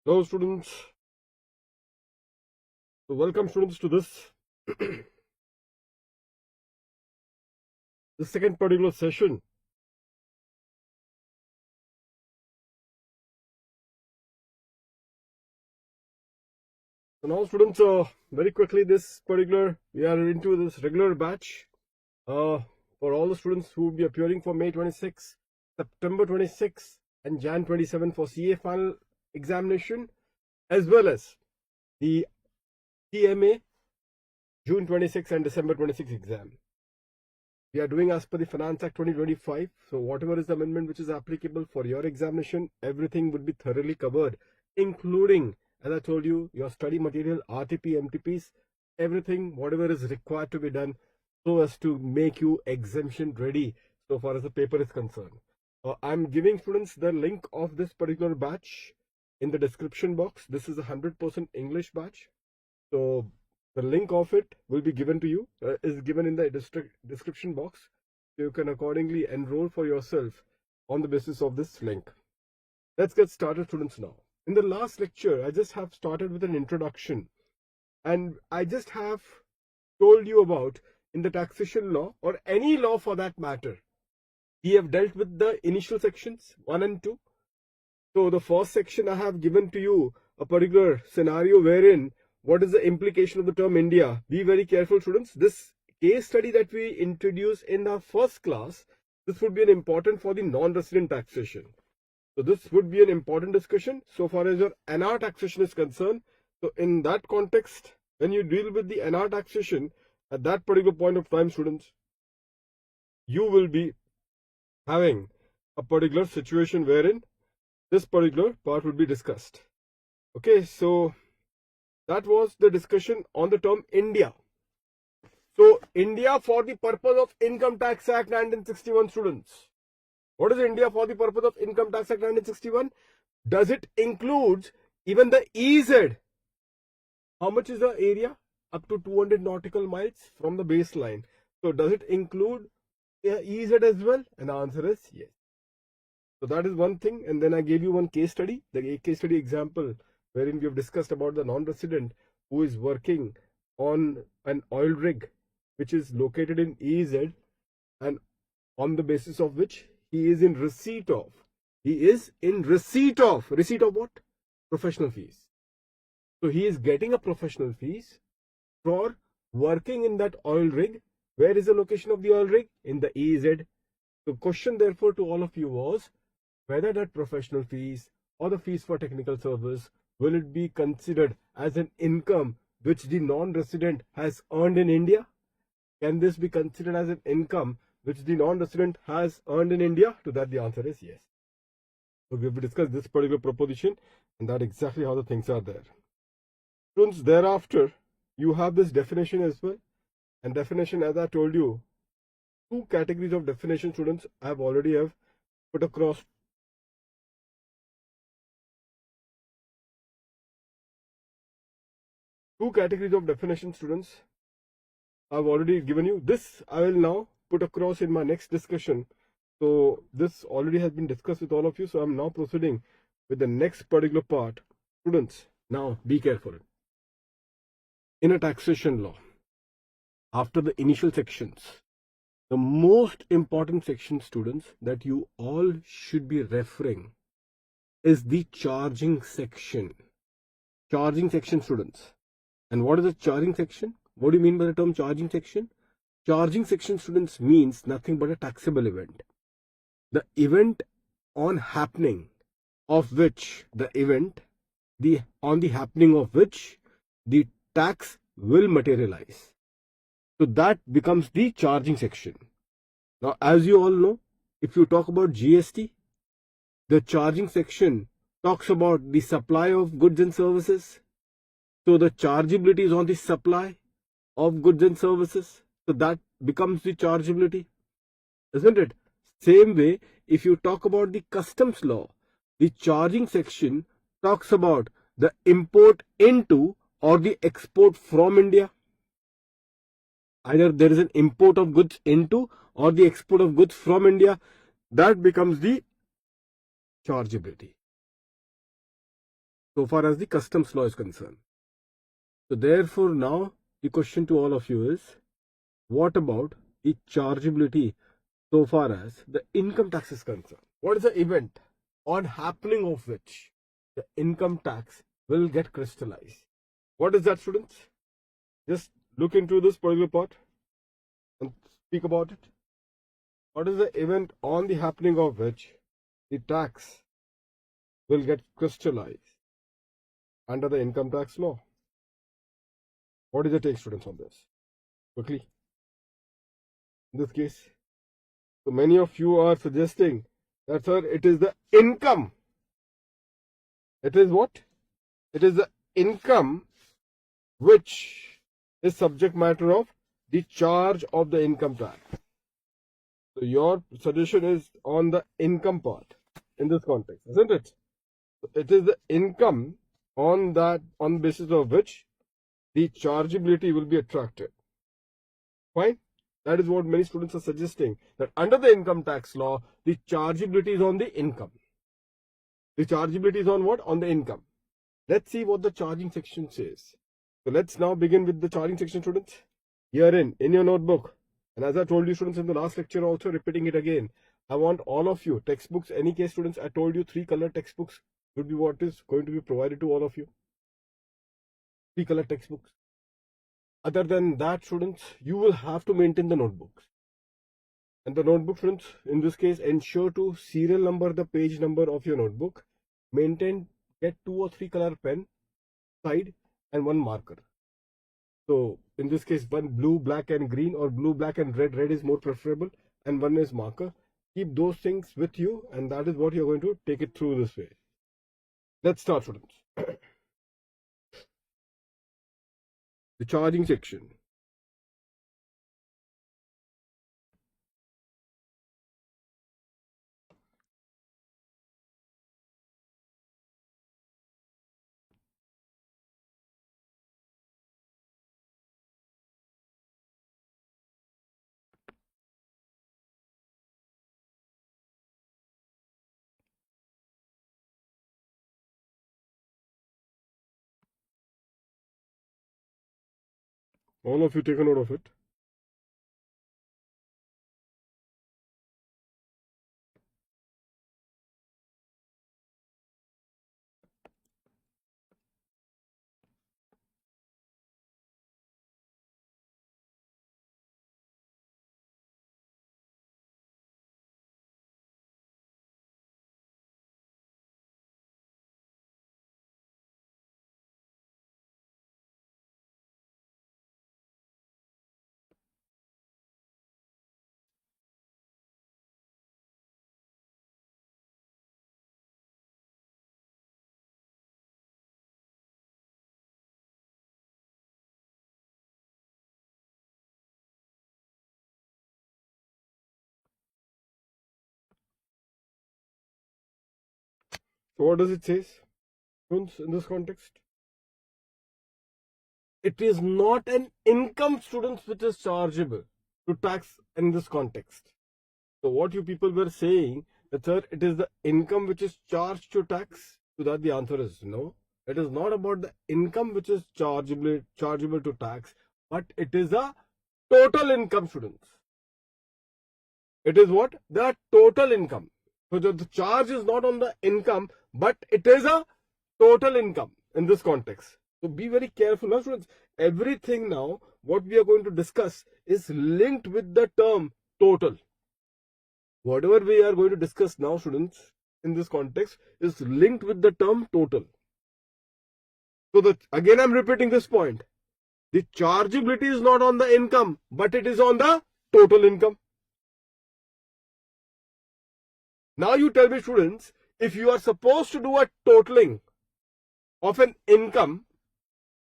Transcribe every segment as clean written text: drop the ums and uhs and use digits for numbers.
Hello students, so welcome students to this the second particular session. So now students, very quickly this particular, we are into this regular batch for all the students who will be appearing for May 26, September 26 and Jan 27 for CA final examination, as well as the TMA June 26 and December 26 exam. We are doing as per the Finance Act 2025. So whatever is the amendment which is applicable for your examination, everything would be thoroughly covered, including, as I told you, your study material, RTP, MTPs, everything, whatever is required to be done so as to make you exemption ready so far as the paper is concerned. I'm giving students the link of this particular batch in the description box. This is a 100% English batch. So the link of it will be given to you, is given in the description box. So you can accordingly enroll for yourself on the basis of this link. Let's get started, students, now. In the last lecture, I just have started with an introduction, and I just have told you about in the taxation law, or any law for that matter, we have dealt with the initial sections 1 and 2. So the first section, I have given to you a particular scenario wherein what is the implication of the term India. Be very careful, students. This case study that we introduced in our first class, this would be an important for the non-resident taxation. So this would be an important discussion so far as your NR taxation is concerned. So in that context, when you deal with the NR taxation at that particular point of time, students, you will be having a particular situation wherein this particular part will be discussed. Okay, so that was the discussion on the term India. So India for the purpose of Income Tax Act 1961, students. What is India for the purpose of Income Tax Act 1961? Does it include even the EZ? How much is the area? Up to 200 nautical miles from the baseline. So does it include EZ as well? And the answer is yes. So that is one thing. And then I gave you one case study, the case study example, wherein we have discussed about the non-resident who is working on an oil rig which is located in EZ, and on the basis of which he is in receipt of what? Professional fees. So he is getting a professional fees for working in that oil rig. Where is the location of the oil rig? In the EZ. So question therefore to all of you was whether that professional fees or the fees for technical service, will it be considered as an income which the non-resident has earned in India? Can this be considered as an income which the non-resident has earned in India? To that the answer is yes. So we have discussed this particular proposition, and that exactly how the things are there. Students, thereafter you have this definition as well, and definition, as I told you, two categories of definition, students, I have already put across. Two categories of definition, students, I've already given you. This I will now put across in my next discussion. So this already has been discussed with all of you. So I'm now proceeding with the next particular part. Students, now be careful. In a taxation law, after the initial sections, the most important section, students, that you all should be referring is the charging section. Charging section, students. And what is the charging section? What do you mean by the term charging section? Charging section, students, means nothing but a taxable event. The event on happening of which the tax will materialize. So that becomes the charging section. Now, as you all know, if you talk about GST, the charging section talks about the supply of goods and services. So the chargeability is on the supply of goods and services. So that becomes the chargeability, isn't it? Same way, if you talk about the customs law, the charging section talks about the import into or the export from India. Either there is an import of goods into or the export of goods from India. That becomes the chargeability. so far as the customs law is concerned. So therefore now the question to all of you is, what about the chargeability so far as the income tax is concerned? What is the event on happening of which the income tax will get crystallized? What is that, students? Just look into this particular part and speak about it. What is the event on the happening of which the tax will get crystallized under the income tax law? What is the take, students, on this? Quickly. In this case, so many of you are suggesting that, sir, it is the income. It is what? It is the income which is subject matter of the charge of the income tax. So your suggestion is on the income part in this context, isn't it? So it is the income on the basis of which the chargeability will be attracted. Fine? That is what many students are suggesting, that under the income tax law, the chargeability is on the income. The chargeability is on what? On the income. Let's see what the charging section says. So let's now begin with the charging section, students. Herein, in your notebook, and as I told you, students, in the last lecture also, repeating it again, I want all of you, textbooks, any case, students, I told you 3 color textbooks would be what is going to be provided to all of you. 3 color textbooks. Other than that, students, you will have to maintain the notebooks. And the notebook, students, in this case, ensure to serial number the page number of your notebook. Maintain, get 2 or 3 color pen side and 1 marker. So in this case, 1 blue, black and green, or blue, black and red. Red is more preferable, and 1 is marker. Keep those things with you, and that is what you're going to take it through this way. Let's start, students. The charging section. All of you take a note of it. So what does it say, students, in this context? It is not an income, students, which is chargeable to tax in this context. So what you people were saying, that, sir, it is the income which is charged to tax. To that the answer is no. It is not about the income which is chargeable to tax, but it is a total income, students. It is what? The total income. So the charge is not on the income, but it is a total income in this context. So be very careful now, students. Everything now, what we are going to discuss is linked with the term total. Whatever we are going to discuss now, students, in this context is linked with the term total. So again, I'm repeating this point. The chargeability is not on the income, but it is on the total income. Now you tell me, students, if you are supposed to do a totaling of an income,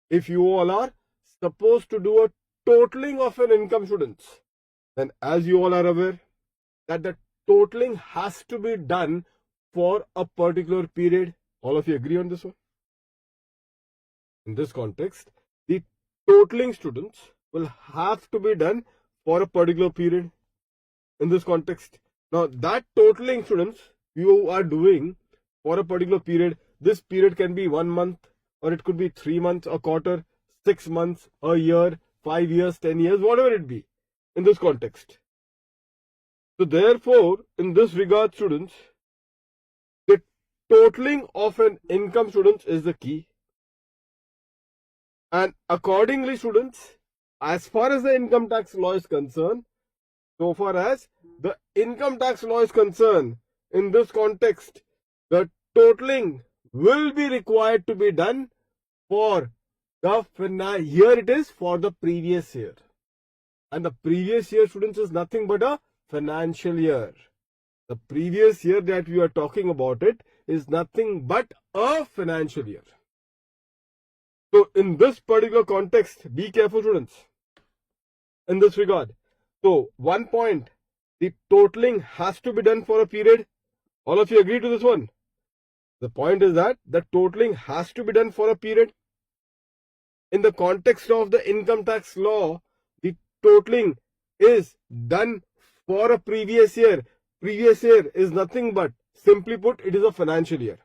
if you all are supposed to do a totaling of an income, students, then as you all are aware that the totaling has to be done for a particular period. All of you agree on this one? In this context, the totaling, students, will have to be done for a particular period. In this context, now that totaling, students, you are doing for a particular period, this period can be 1 month, or it could be 3 months, a quarter, 6 months, a year, 5 years, 10 years, whatever it be in this context. So therefore, in this regard, students, the totaling of an income, students, is the key. And accordingly, students, as far as the income tax law is concerned, so far as the income tax law is concerned, in this context, the totaling will be required to be done for the here it is for the previous year. And the previous year, students, is nothing but a financial year. The previous year that we are talking about it is nothing but a financial year. So in this particular context, be careful, students, in this regard. So 1 point, the totaling has to be done for a period. All of you agree to this one? The point is that the totaling has to be done for a period. In the context of the income tax law, the totaling is done for a previous year. Previous year is nothing but, simply put, it is a financial year.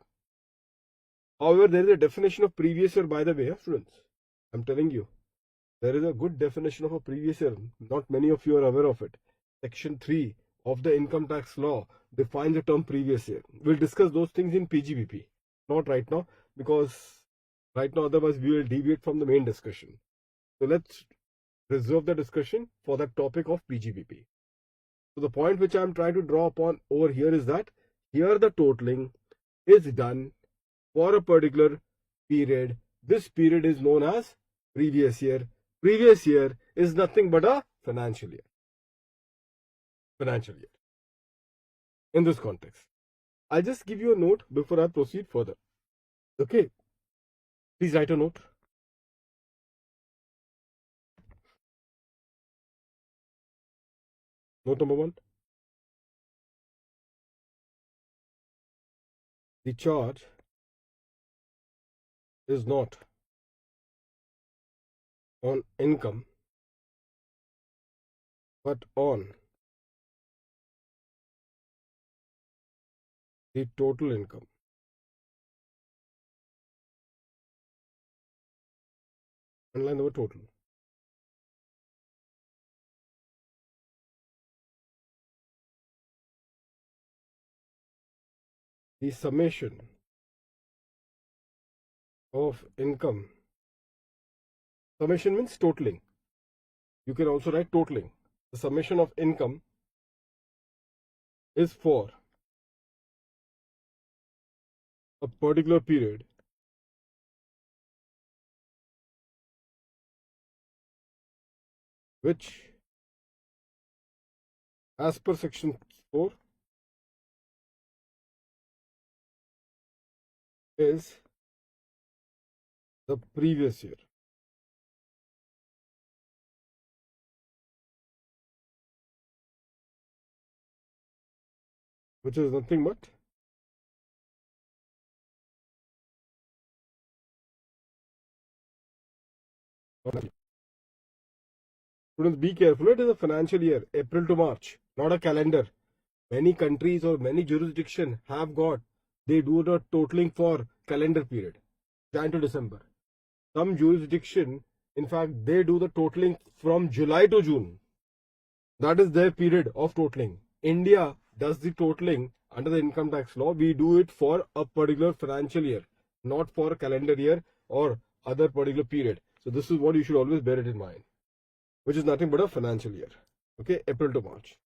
However, there is a definition of previous year, by the way, students. I'm telling you, there is a good definition of a previous year. Not many of you are aware of it. Section 3 of the income tax law defines the term previous year. We'll discuss those things in PGBP. Not right now, because right now otherwise we will deviate from the main discussion. So let's reserve the discussion for that topic of PGBP. So the point which I'm trying to draw upon over here is that here the totaling is done for a particular period. This period is known as previous year. Previous year is nothing but a financial year. Financial year. In this context, I'll just give you a note before I proceed further. Okay, please write a note. Note number 1. The charge is not on income but on the total income. Underline the word total. The summation of income. Summation means totaling. You can also write totaling. The summation of income is for a particular period which, as per section 4, is the previous year. Which is nothing but students, be careful, it is a financial year, April to March, not a calendar. Many countries or many jurisdictions have got, they do the totaling for calendar period, Jan to December. Some jurisdiction, in fact, they do the totaling from July to June. That is their period of totaling. India does the totaling under the income tax law. We do it for a particular financial year, not for a calendar year or other particular period. So this is what you should always bear it in mind, which is nothing but a financial year. Okay, April to March.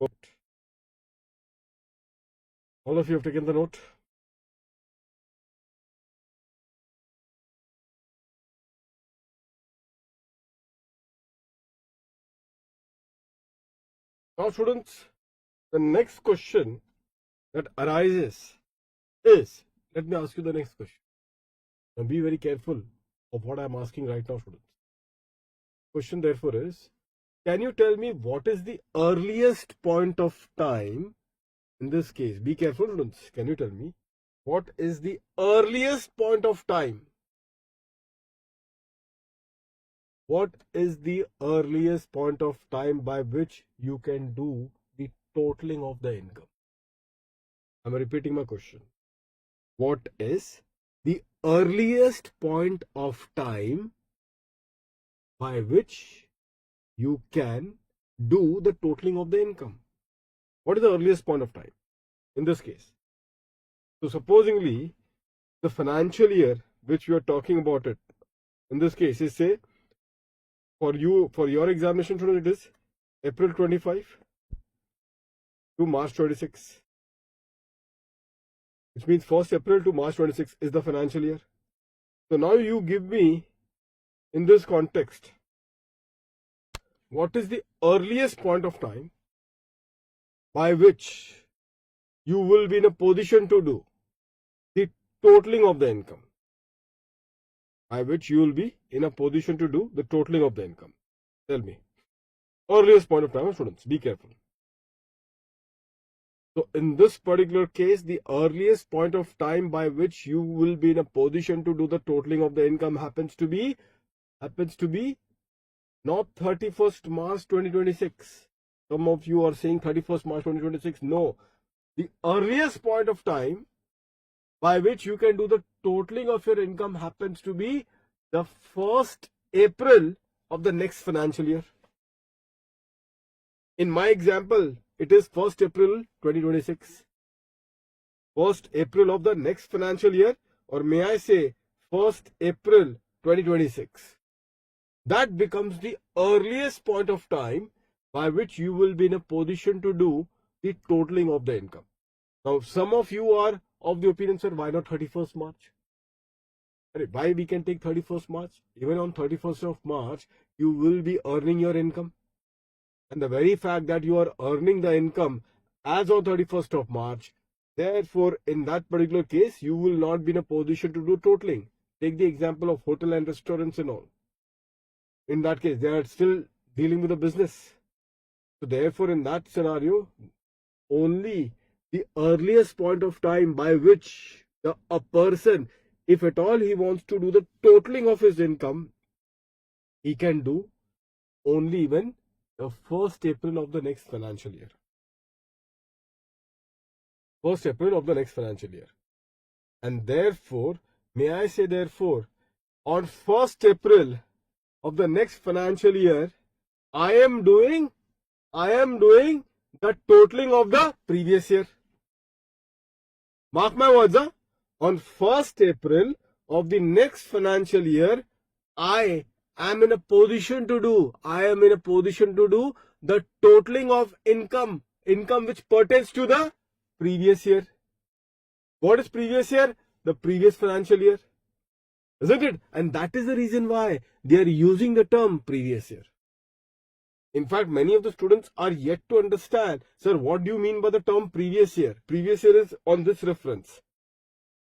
Okay. All of you have taken the note. Now, students, the next question that arises is, let me ask you the next question. Now be very careful of what I'm asking right now, students. Question therefore is, can you tell me what is the earliest point of time in this case? Be careful, students. Can you tell me what is the earliest point of time? What is the earliest point of time by which you can do the totaling of the income? I'm repeating my question. What is the earliest point of time by which you can do the totaling of the income? What is the earliest point of time in this case? So supposingly the financial year which we are talking about it in this case is, say, for your examination student, it is April 25 to March 26, which means 1st April to March 26 is the financial year. So now you give me in this context, what is the earliest point of time by which you will be in a position to do the totaling of the income? By which you will be in a position to do the totaling of the income. Tell me. Earliest point of time, students. Be careful. So in this particular case, the earliest point of time by which you will be in a position to do the totaling of the income happens to be not 31st March 2026. Some of you are saying 31st March 2026. No. The earliest point of time by which you can do the totaling of your income happens to be the 1st April of the next financial year. In my example, it is 1st April 2026. 1st April of the next financial year, or may I say 1st April 2026. That becomes the earliest point of time by which you will be in a position to do the totaling of the income. Now, some of you are of the opinion, sir, why not 31st March? Why we can take 31st March? Even on 31st of March, you will be earning your income. And the very fact that you are earning the income as on 31st of March, therefore, in that particular case, you will not be in a position to do totaling. Take the example of hotel and restaurants and all. In that case, they are still dealing with the business. So therefore, in that scenario, only the earliest point of time by which a person, if at all he wants to do the totaling of his income, he can do only when the 1st April of the next financial year. 1st April of the next financial year. And therefore, may I say therefore, on 1st April of the next financial year, I am doing the totaling of the previous year. Mark my words, on 1st April of the next financial year, I am in a position to do the totaling of income which pertains to the previous year. What is previous year? The previous financial year. Isn't it? And that is the reason why they are using the term previous year. In fact, many of the students are yet to understand, sir, what do you mean by the term previous year? Previous year is on this reference.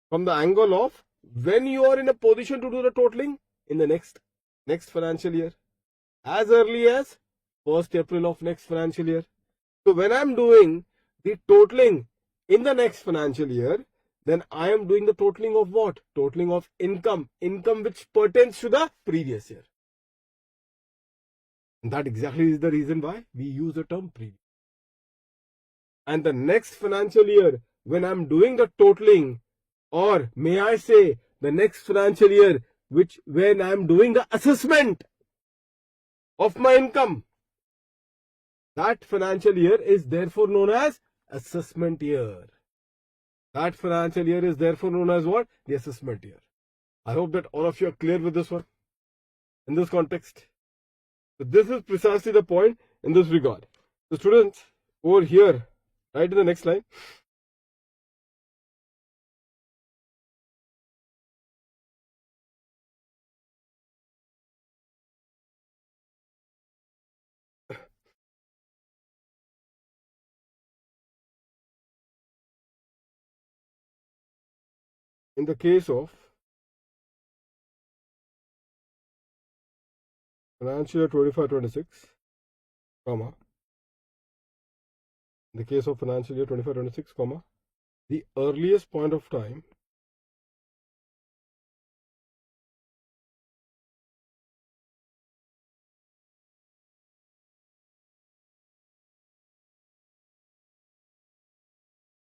From the angle of when you are in a position to do the totaling in the next financial year. As early as 1st April of next financial year. So when I am doing the totaling in the next financial year, then I am doing the totaling of what? Totaling of income which pertains to the previous year. And that exactly is the reason why we use the term previous. And the next financial year, when I'm doing the totaling, or may I say the next financial year, when I'm doing the assessment of my income, that financial year is therefore known as assessment year. That financial year is therefore known as what? The assessment year. I hope that all of you are clear with this one, in this context. So this is precisely the point in this regard. The students over here, right in the next line. In the case of financial year 25-26, comma, in the case of financial year 25-26, comma, the earliest point of time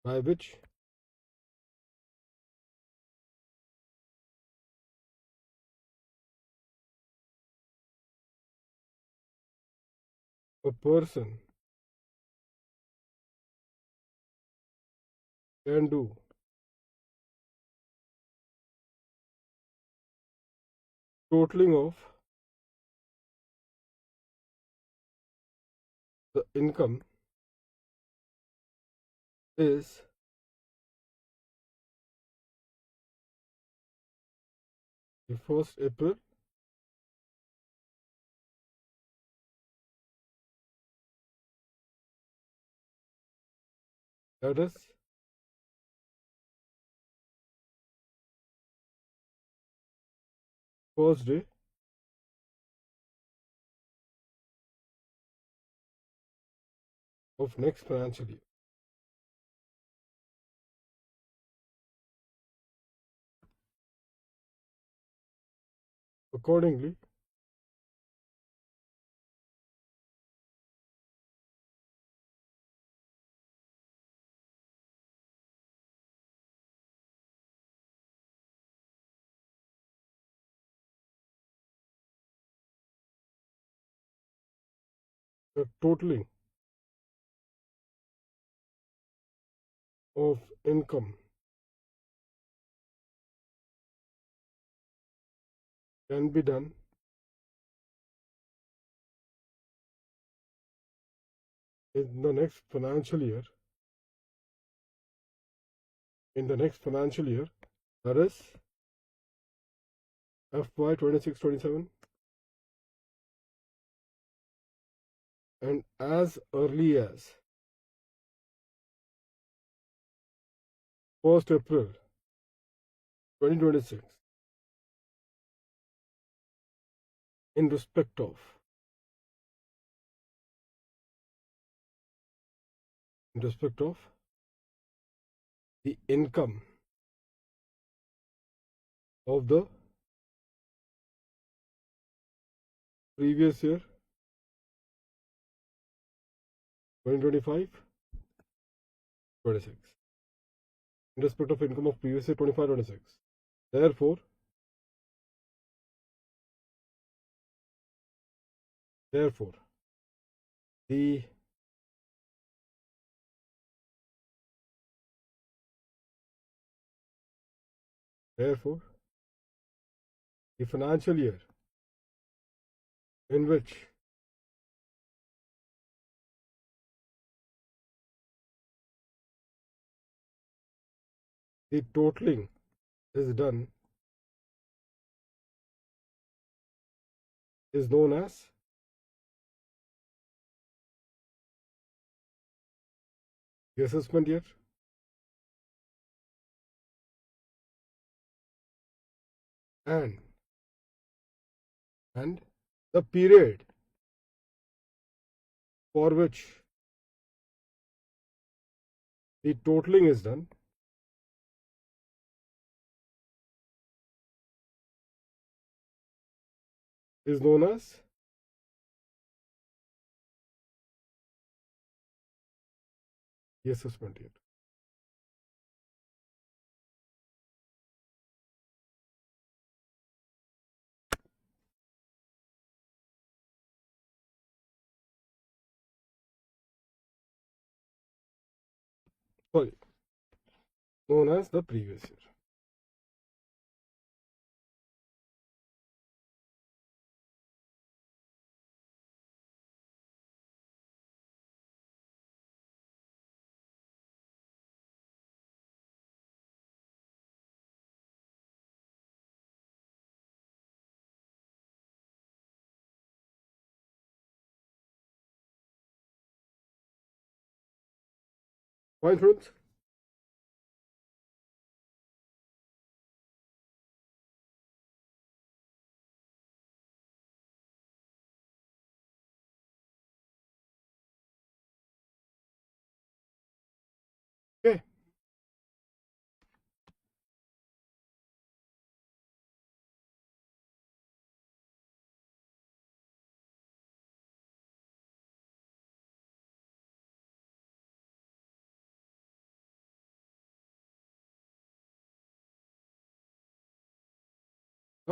by which a person can do totaling of the income is the 1st April that is first day of next financial year. Accordingly, the totaling of income can be done in the next financial year, that is FY 26-27, and as early as 1st April 2026 in respect of the income of the previous year 2025-26, in respect of income of previous year 25-26. Therefore, the financial year in which the totaling is done is known as the assessment year, and the period for which the totaling is done is known as the assessment year. Sorry, known as the previous year. Fine, friends.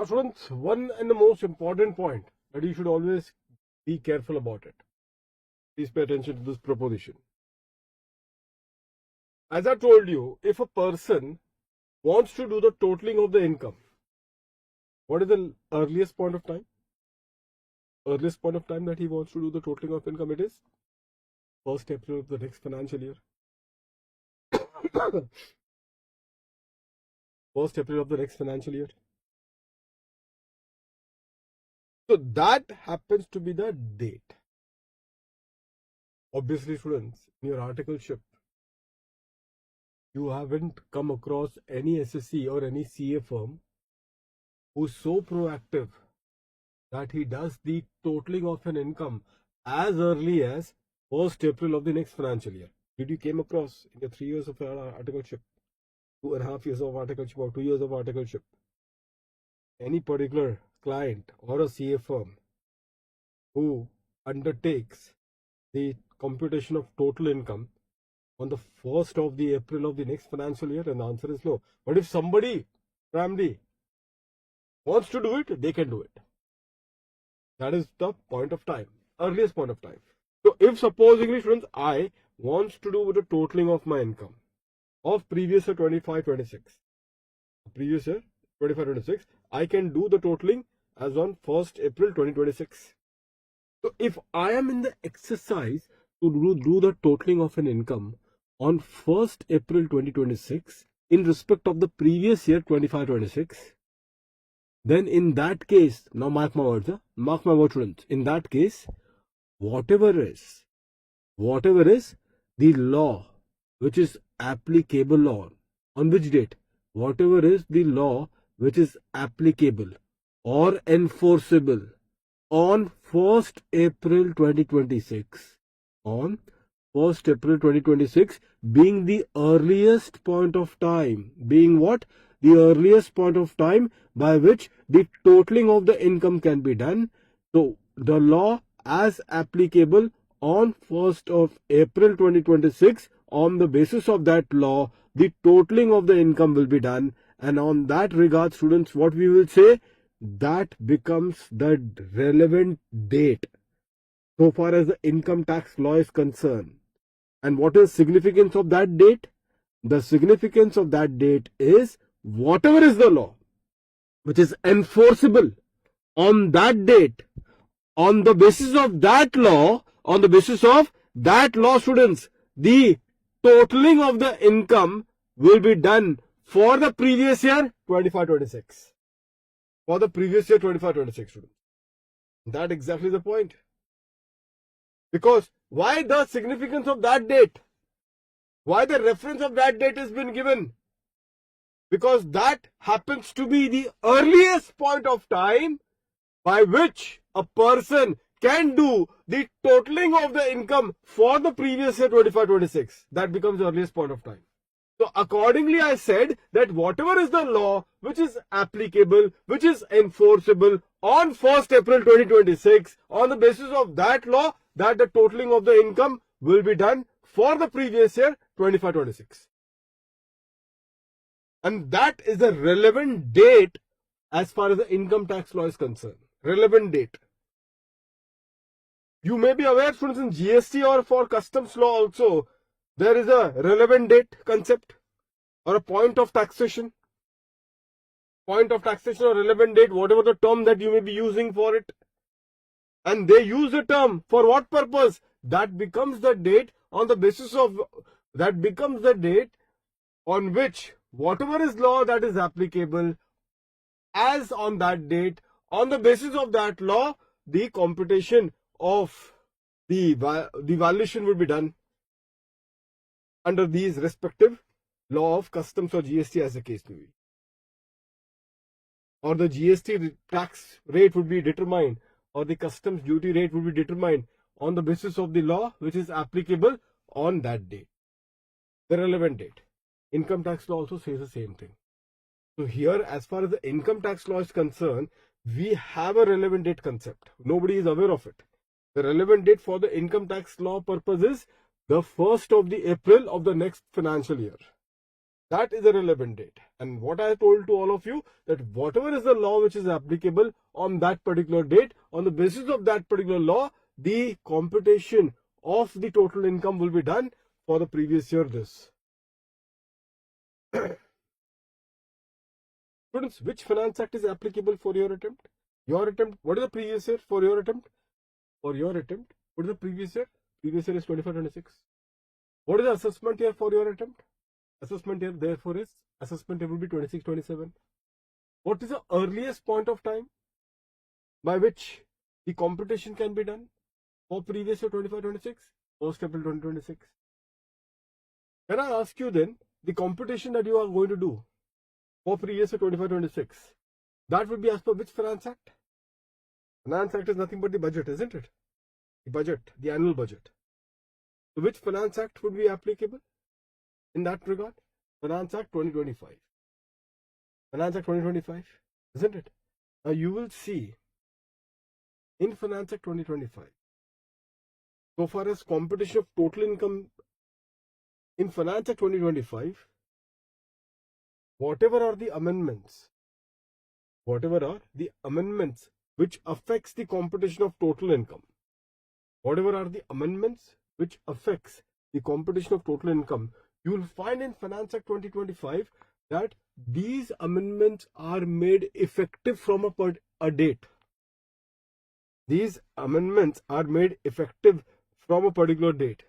Now students, one and the most important point that you should always be careful about it. Please pay attention to this proposition. As I told you, if a person wants to do the totaling of the income, what is the earliest point of time? Earliest point of time that he wants to do the totaling of income, it is 1st April of the next financial year. 1st April of the next financial year. So that happens to be the date. Obviously, students, in your articleship, you haven't come across any SSC or any CA firm who's so proactive that he does the totaling of an income as early as 1st April of the next financial year. Did you came across in your 3 years of articleship, 2.5 years of articleship or 2 years of articleship, any particular client or a CA firm who undertakes the computation of total income on the 1st of the April of the next financial year? And the answer is no. But if somebody, family, wants to do it, they can do it. That is the point of time, earliest point of time. So if supposingly, students, I wants to do with the totaling of my income of previous year 25-26, previous year 25-26, I can do the totaling as on 1st April 2026. So if I am in the exercise to do the totaling of an income on 1st April 2026 in respect of the previous year 25-26, then in that case, now mark my words, students, in that case, whatever is the law which is applicable on which date, whatever is the law which is applicable or enforceable on 1st April 2026, on 1st April 2026 being the earliest point of time, being what? The earliest point of time by which the totaling of the income can be done. So the law as applicable on 1st of April 2026, on the basis of that law, the totaling of the income will be done. And on that regard, students, what we will say, that becomes the relevant date so far as the income tax law is concerned. And what is significance of that date? The significance of that date is whatever is the law which is enforceable on that date, on the basis of that law, students, the totaling of the income will be done for the previous year 25-26. For the previous year 25-26, students. That exactly the point. Because why the significance of that date? Why the reference of that date has been given? Because that happens to be the earliest point of time by which a person can do the totaling of the income for the previous year 25-26. That becomes the earliest point of time. So accordingly, I said that whatever is the law which is applicable, which is enforceable on 1st April 2026, on the basis of that law, that the totaling of the income will be done for the previous year 25-26. And that is the relevant date as far as the income tax law is concerned. Relevant date. You may be aware, students, in GST or for customs law also, there is a relevant date concept or a point of taxation. Point of taxation or relevant date, whatever the term that you may be using for it. And they use the term for what purpose? That becomes the date on the basis of, that becomes the date on which whatever is law that is applicable as on that date, on the basis of that law, the computation of the valuation will be done under these respective law of customs or GST as the case may be. Or the GST tax rate would be determined, or the customs duty rate would be determined on the basis of the law which is applicable on that date, the relevant date. Income tax law also says the same thing. So here, as far as the income tax law is concerned, we have a relevant date concept. Nobody is aware of it. The relevant date for the income tax law purpose is the 1st of the April of the next financial year. That is a relevant date. And what I told to all of you, that whatever is the law which is applicable on that particular date, on the basis of that particular law, the computation of the total income will be done for the previous year. This. Students, which Finance Act is applicable for your attempt? Your attempt, what is the previous year for your attempt? For your attempt, what is the previous year? Previous year is 25-26. What is the assessment year for your attempt? Assessment year, therefore, is assessment year will be 26-27. What is the earliest point of time by which the computation can be done for previous year 25-26? 1st April 2026. Can I ask you then, the computation that you are going to do for previous year 25-26, that would be as per which Finance Act? Finance Act is nothing but the budget, isn't it? The budget, the annual budget. So which Finance Act would be applicable in that regard? Finance Act 2025. Finance Act 2025, isn't it? Now you will see in Finance Act 2025, so far as computation of total income in Finance Act 2025, whatever are the amendments which affects the computation of total income, whatever are the amendments which affects the computation of total income, you will find in Finance Act 2025 that these amendments are made effective from a date. These amendments are made effective from a particular date.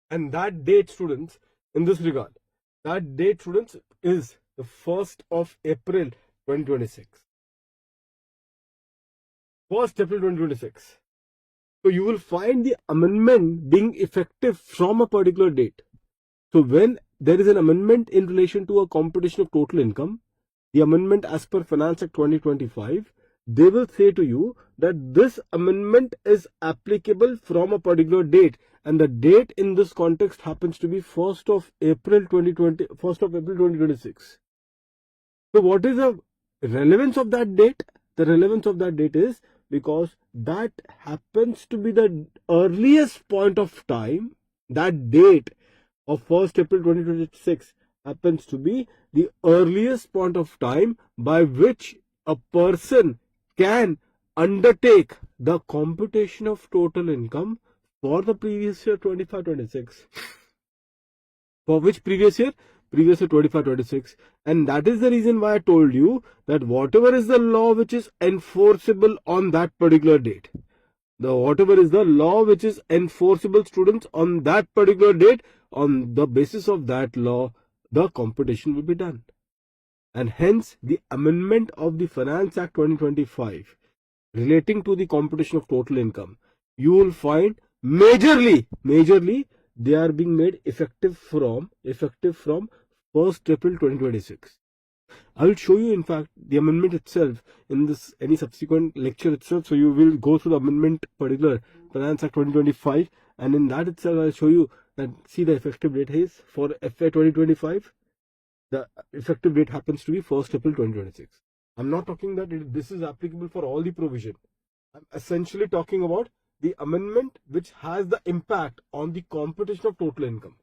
And that date, students, in this regard, that date, students, is the 1st of April 2026. 1st April 2026. So you will find the amendment being effective from a particular date. So when there is an amendment in relation to a computation of total income, the amendment as per Finance Act 2025, they will say to you that this amendment is applicable from a particular date, and the date in this context happens to be 1st of April 2026. So what is the relevance of that date? The relevance of that date is because that happens to be the earliest point of time. That date of 1st April 2026 happens to be the earliest point of time by which a person can undertake the computation of total income for the previous year 25-26. For which previous year? Previous year 25-26. And that is the reason why I told you that whatever is the law which is enforceable on that particular date, whatever is the law which is enforceable, students, on that particular date, on the basis of that law, the computation will be done. And hence the amendment of the Finance Act 2025 relating to the computation of total income, you will find majorly they are being made effective from 1st April 2026. I will show you, in fact, the amendment itself in this any subsequent lecture itself. So you will go through the amendment particular Finance Act 2025, and in that itself I will show you that, see, the effective date is for FY 2025. The effective date happens to be 1st April 2026. I'm not talking that this is applicable for all the provision. I'm essentially talking about the amendment which has the impact on the computation of total income,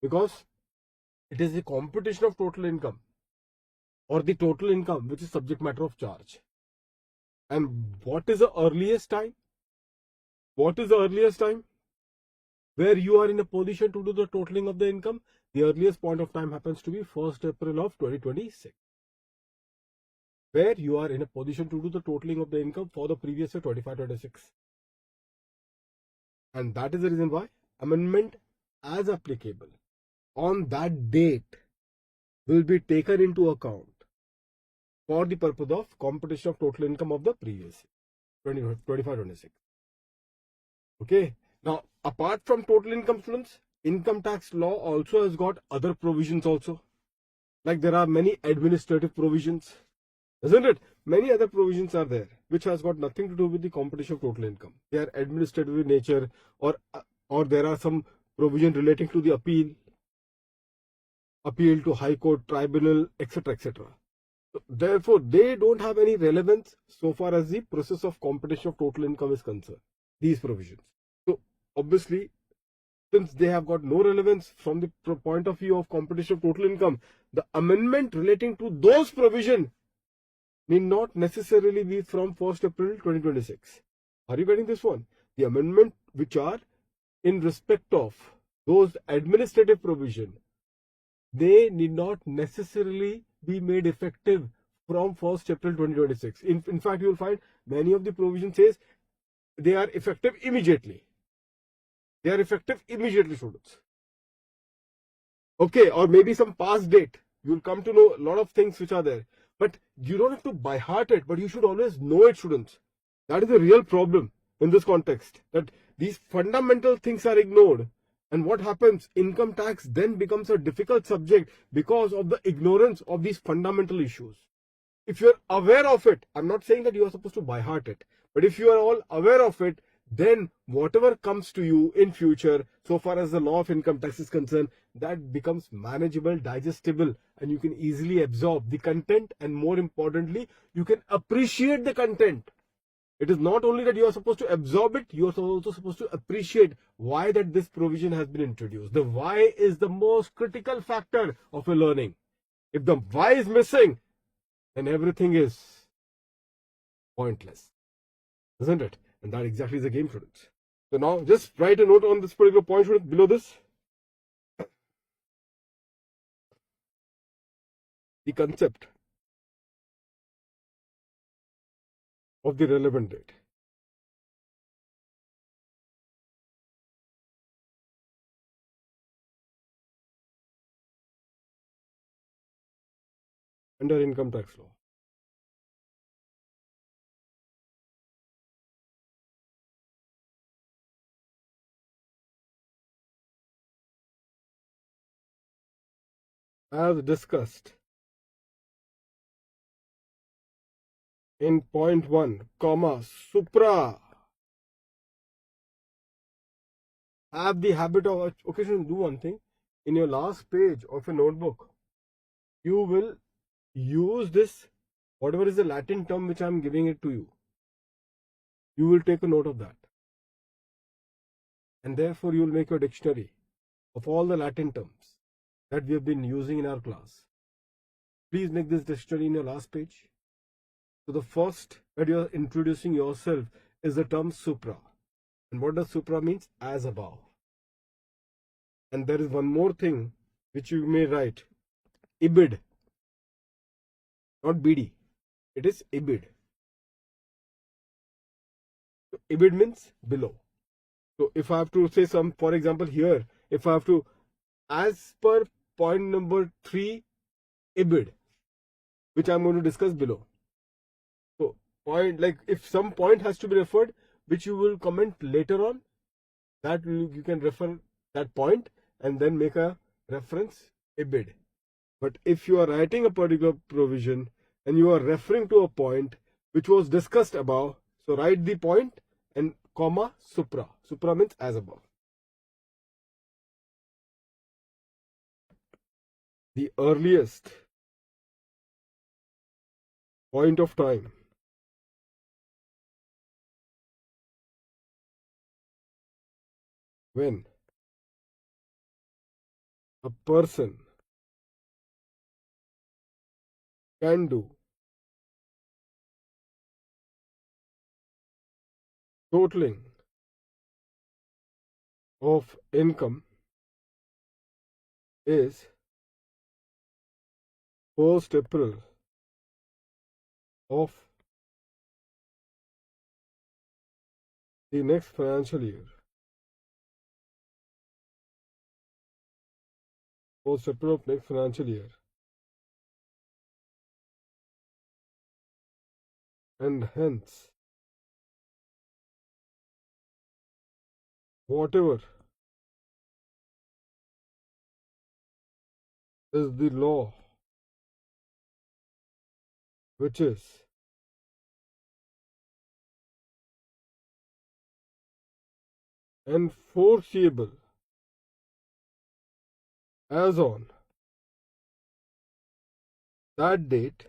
because it is the computation of total income or the total income which is subject matter of charge. And what is the earliest time? What is the earliest time where you are in a position to do the totaling of the income? The earliest point of time happens to be 1st April of 2026, where you are in a position to do the totaling of the income for the previous year 25-26. And that is the reason why amendment as applicable on that date will be taken into account for the purpose of computation of total income of the previous year 25-26. Okay. Now, apart from total income, students, income tax law also has got other provisions also. Like there are many administrative provisions, isn't it? Many other provisions are there which has got nothing to do with the computation of total income. They are administrative in nature, or there are some provision relating to the appeal to High Court, tribunal, etc., etc. So therefore, they don't have any relevance so far as the process of computation of total income is concerned, these provisions. So obviously, since they have got no relevance from the point of view of computation of total income, the amendment relating to those provision need not necessarily be from 1st April 2026. Are you getting this one? The amendment which are in respect of those administrative provision, they need not necessarily be made effective from 1st April 2026. In fact, you will find many of the provisions says they are effective immediately. They are effective immediately, students. Okay, or maybe some past date. You'll come to know a lot of things which are there. But you don't have to by heart it, but you should always know it, students. That is the real problem in this context, that these fundamental things are ignored. And what happens? Income tax then becomes a difficult subject because of the ignorance of these fundamental issues. If you're aware of it, I'm not saying that you are supposed to by heart it, but if you are all aware of it, then whatever comes to you in future, so far as the law of income tax is concerned, that becomes manageable, digestible, and you can easily absorb the content, and more importantly, you can appreciate the content. It is not only that you are supposed to absorb it, you are also supposed to appreciate why that this provision has been introduced. The why is the most critical factor of a learning. If the why is missing, then everything is pointless, isn't it? And that exactly is the game, students. So now just write a note on this particular point, students, below this. The concept of the relevant date. Under income tax law. As discussed in point 1, comma, supra. Have the habit of occasionally do one thing. In your last page of a notebook, you will use this, whatever is the Latin term which I am giving it to you. You will take a note of that. And therefore, you will make a dictionary of all the Latin terms that we have been using in our class. Please make this dictionary in your last page. So the first that you are introducing yourself is the term supra. And what does supra means? As above. And there is one more thing which you may write. IBID. Not BD. It is IBID. So IBID means below. So if I have to say some, for example, here, if I have to, as per point number 3, IBID, which I'm going to discuss below. So point, like if some point has to be referred, which you will comment later on, that you can refer that point and then make a reference IBID. But if you are writing a particular provision and you are referring to a point which was discussed above, so write the point and comma supra. Supra means as above. The earliest point of time when a person can do totaling of income is 1st April of the next financial year. 1st April of next financial year. And hence, whatever is the law which is enforceable as on that date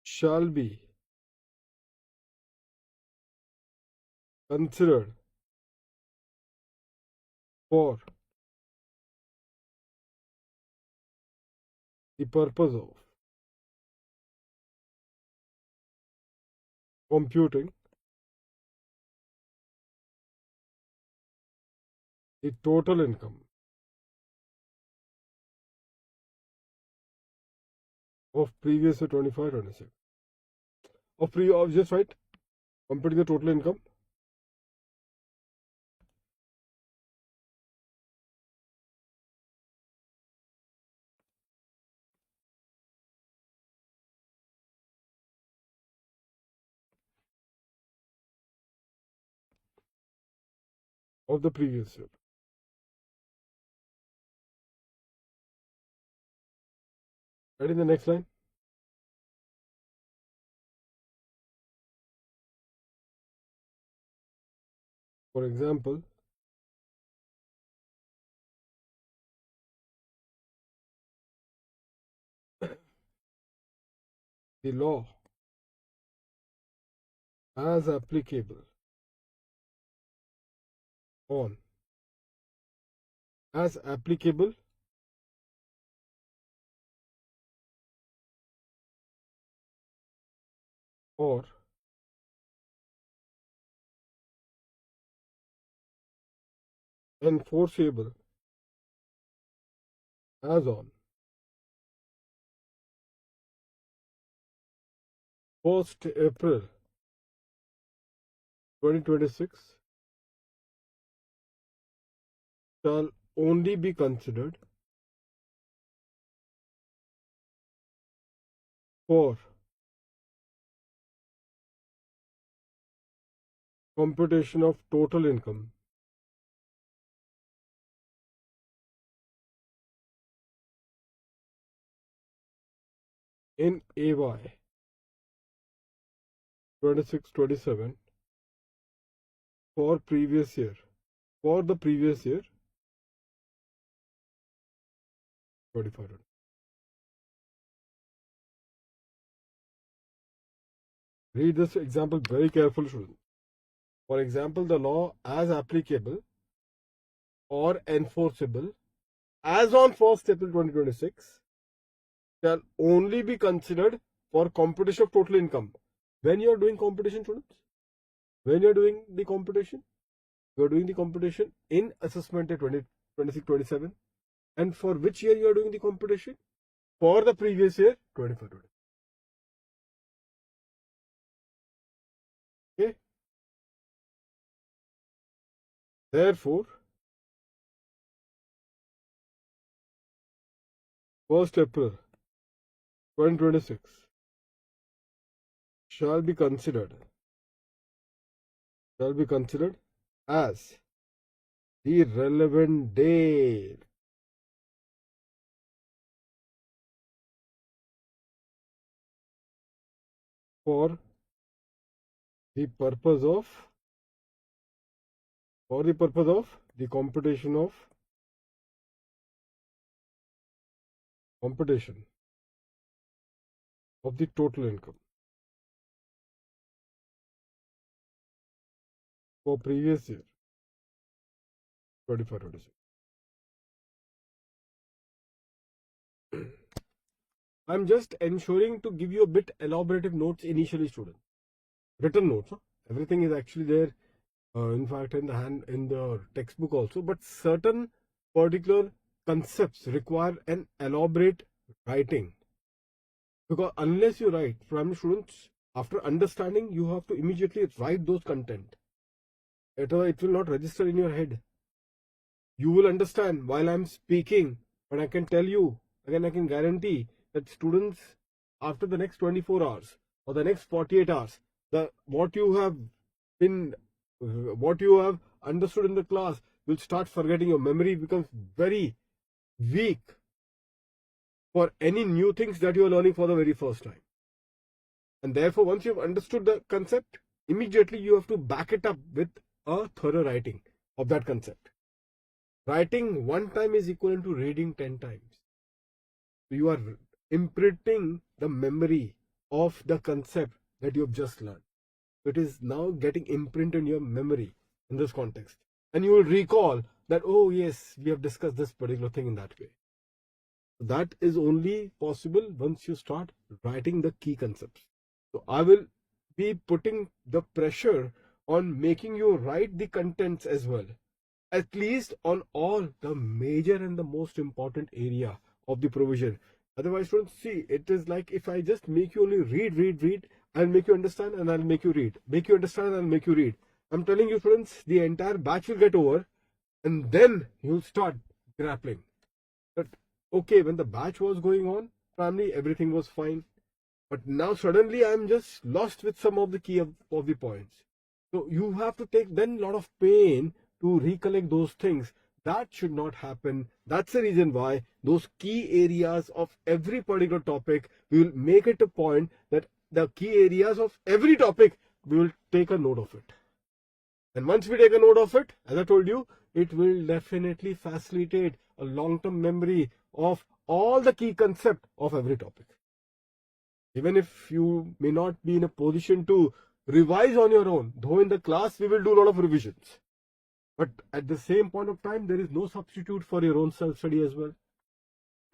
shall be considered for the purpose of computing the total income of previous year 25-26. Of just right, computing the total income of the previous year. And in the next line, for example, the law as applicable on as applicable or enforceable as on 1st April 2026 shall only be considered for computation of total income in AY 26-27 for the previous year 25. Read this example very carefully, students. For example, the law as applicable or enforceable as on 1st April 2026 shall only be considered for computation of total income. When you are doing computation, students, when you are doing the computation, you are doing the computation in assessment year 2026-27. And for which year you are doing the computation? For the previous year 25-26. Okay. Therefore, 1st April 2026 shall be considered as the relevant date for the purpose of the computation of the total income for previous year 25-26. I'm just ensuring to give you a bit elaborative notes initially, students. Written notes, huh? Everything is actually there. In fact, in the textbook also. But certain particular concepts require an elaborate writing. Because unless you write, primary students, after understanding, you have to immediately write those content. It will not register in your head. You will understand while I'm speaking, but I can tell you, again, I can guarantee that students, after the next 24 hours or the next 48 hours, what you have understood in the class will start forgetting. Your memory becomes very weak for any new things that you are learning for the very first time. And therefore, once you have understood the concept, immediately you have to back it up with a thorough writing of that concept. Writing one time is equivalent to reading 10 times. So you are imprinting the memory of the concept that you have just learned. It is now getting imprinted in your memory in this context. And you will recall that, oh yes, we have discussed this particular thing in that way. That is only possible once you start writing the key concepts. So I will be putting the pressure on making you write the contents as well, at least on all the major and the most important area of the provision. Otherwise, students, see, it is like if I just make you only read, I'll make you understand and I'll make you read. Make you understand and I'll make you read. I'm telling you, students, the entire batch will get over and then you'll start grappling. But okay, when the batch was going on, family, everything was fine. But now suddenly I'm just lost with some of the key of the points. So you have to take then a lot of pain to recollect those things. That should not happen. That's the reason why those key areas of every particular topic, we will make it a point that the key areas of every topic, we will take a note of it. And once we take a note of it, as I told you, it will definitely facilitate a long-term memory of all the key concepts of every topic. Even if you may not be in a position to revise on your own, though in the class we will do a lot of revisions. But at the same point of time, there is no substitute for your own self-study as well.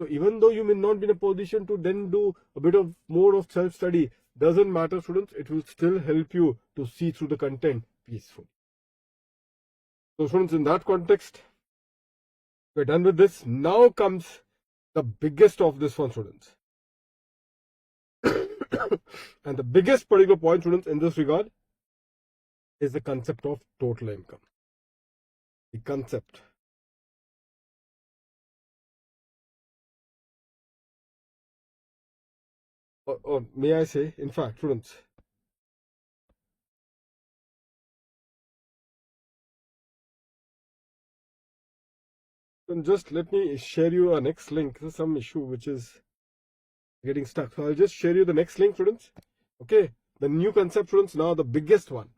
So even though you may not be in a position to then do a bit of more of self-study, doesn't matter, students, it will still help you to see through the content peacefully. So students, in that context, we're done with this. Now comes the biggest of this one, students. And the biggest particular point, students, in this regard is the concept of total income. The concept. Or may I say, in fact, students, then just let me share you a next link. This is some issue which is getting stuck. So I'll just share you the next link, students. Okay, the new concept, students, now the biggest one,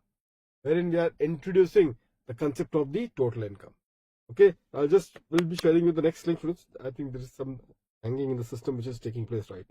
wherein we are introducing the concept of the total income. Okay, will be sharing you the next link, students. I think there is some hanging in the system which is taking place right